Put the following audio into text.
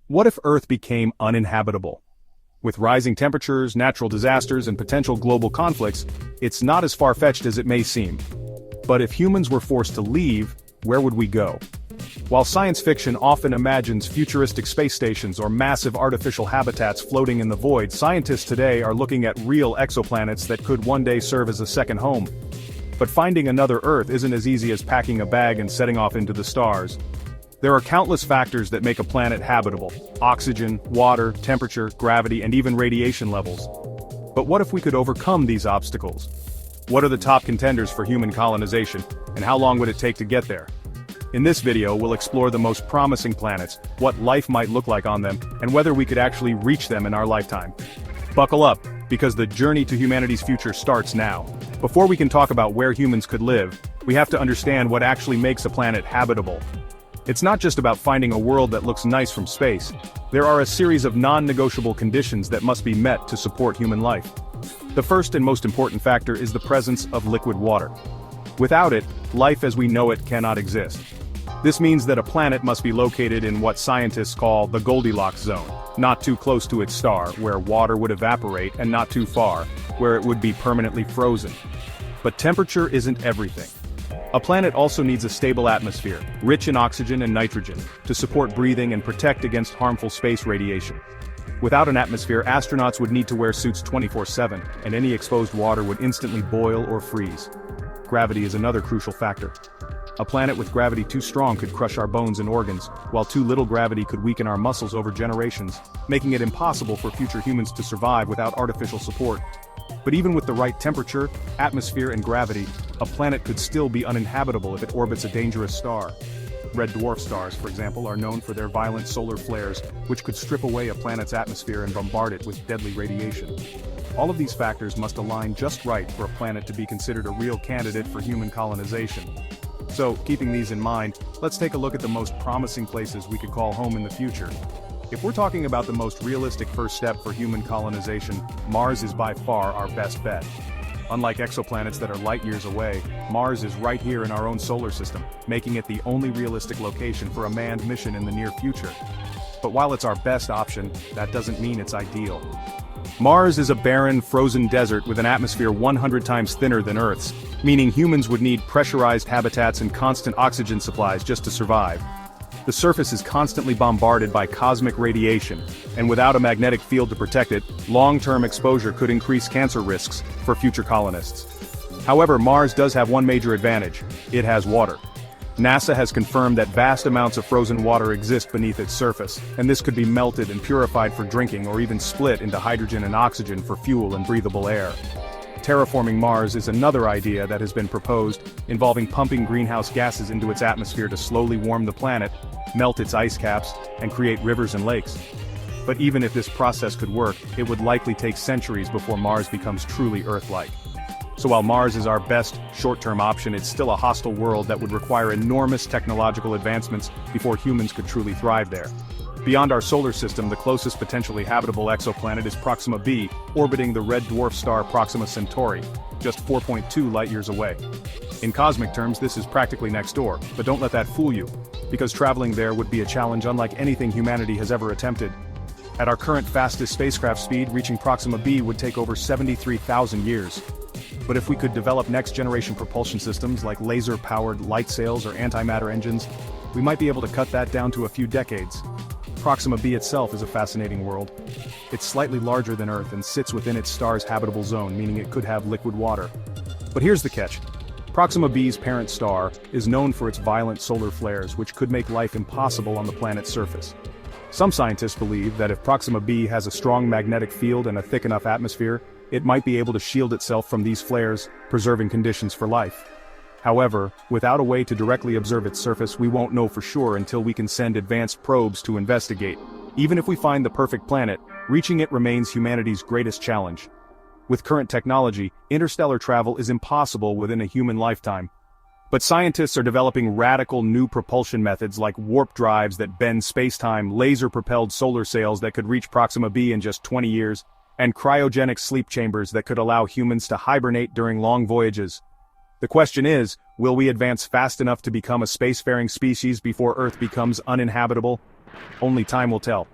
What if Earth became uninhabitable? With rising temperatures, natural disasters, and potential global conflicts, it's not as far-fetched as it may seem. But if humans were forced to leave, where would we go? While science fiction often imagines futuristic space stations or massive artificial habitats floating in the void, scientists today are looking at real exoplanets that could one day serve as a second home. But finding another Earth isn't as easy as packing a bag and setting off into the stars. There are countless factors that make a planet habitable: oxygen, water, temperature, gravity, and even radiation levels. But what if we could overcome these obstacles? What are the top contenders for human colonization, and how long would it take to get there? In this video, we'll explore the most promising planets, what life might look like on them, and whether we could actually reach them in our lifetime. Buckle up, because the journey to humanity's future starts now. Before we can talk about where humans could live, we have to understand what actually makes a planet habitable. It's not just about finding a world that looks nice from space. There are a series of non-negotiable conditions that must be met to support human life. The first and most important factor is the presence of liquid water. Without it, life as we know it cannot exist. This means that a planet must be located in what scientists call the Goldilocks zone, not too close to its star, where water would evaporate, and not too far, where it would be permanently frozen. But temperature isn't everything. A planet also needs a stable atmosphere, rich in oxygen and nitrogen, to support breathing and protect against harmful space radiation. Without an atmosphere, astronauts would need to wear suits 24/7, and any exposed water would instantly boil or freeze. Gravity is another crucial factor. A planet with gravity too strong could crush our bones and organs, while too little gravity could weaken our muscles over generations, making it impossible for future humans to survive without artificial support. But even with the right temperature, atmosphere, and gravity, a planet could still be uninhabitable if it orbits a dangerous star. Red dwarf stars, for example, are known for their violent solar flares, which could strip away a planet's atmosphere and bombard it with deadly radiation. All of these factors must align just right for a planet to be considered a real candidate for human colonization. So, keeping these in mind, let's take a look at the most promising places we could call home in the future. If we're talking about the most realistic first step for human colonization, Mars is by far our best bet. Unlike exoplanets that are light years away, Mars is right here in our own solar system, making it the only realistic location for a manned mission in the near future. But while it's our best option, that doesn't mean it's ideal. Mars is a barren, frozen desert with an atmosphere 100 times thinner than Earth's, meaning humans would need pressurized habitats and constant oxygen supplies just to survive. The surface is constantly bombarded by cosmic radiation, and without a magnetic field to protect it, long-term exposure could increase cancer risks for future colonists. However, Mars does have one major advantage: it has water. NASA has confirmed that vast amounts of frozen water exist beneath its surface, and this could be melted and purified for drinking or even split into hydrogen and oxygen for fuel and breathable air. Terraforming Mars is another idea that has been proposed, involving pumping greenhouse gases into its atmosphere to slowly warm the planet, melt its ice caps, and create rivers and lakes. But even if this process could work, it would likely take centuries before Mars becomes truly Earth-like. So while Mars is our best short-term option, it's still a hostile world that would require enormous technological advancements before humans could truly thrive there. Beyond our solar system, the closest potentially habitable exoplanet is Proxima b, orbiting the red dwarf star Proxima Centauri, just 4.2 light-years away. In cosmic terms, this is practically next door, but don't let that fool you, because traveling there would be a challenge unlike anything humanity has ever attempted. At our current fastest spacecraft speed, reaching Proxima b would take over 73,000 years. But if we could develop next-generation propulsion systems like laser-powered light sails or antimatter engines, we might be able to cut that down to a few decades. Proxima b itself is a fascinating world. It's slightly larger than Earth and sits within its star's habitable zone, meaning it could have liquid water. But here's the catch. Proxima b's parent star is known for its violent solar flares, which could make life impossible on the planet's surface. Some scientists believe that if Proxima b has a strong magnetic field and a thick enough atmosphere, it might be able to shield itself from these flares, preserving conditions for life. However, without a way to directly observe its surface, we won't know for sure until we can send advanced probes to investigate. Even if we find the perfect planet, reaching it remains humanity's greatest challenge. With current technology, interstellar travel is impossible within a human lifetime. But scientists are developing radical new propulsion methods like warp drives that bend space-time, laser-propelled solar sails that could reach Proxima b in just 20 years, and cryogenic sleep chambers that could allow humans to hibernate during long voyages. The question is, will we advance fast enough to become a spacefaring species before Earth becomes uninhabitable? Only time will tell.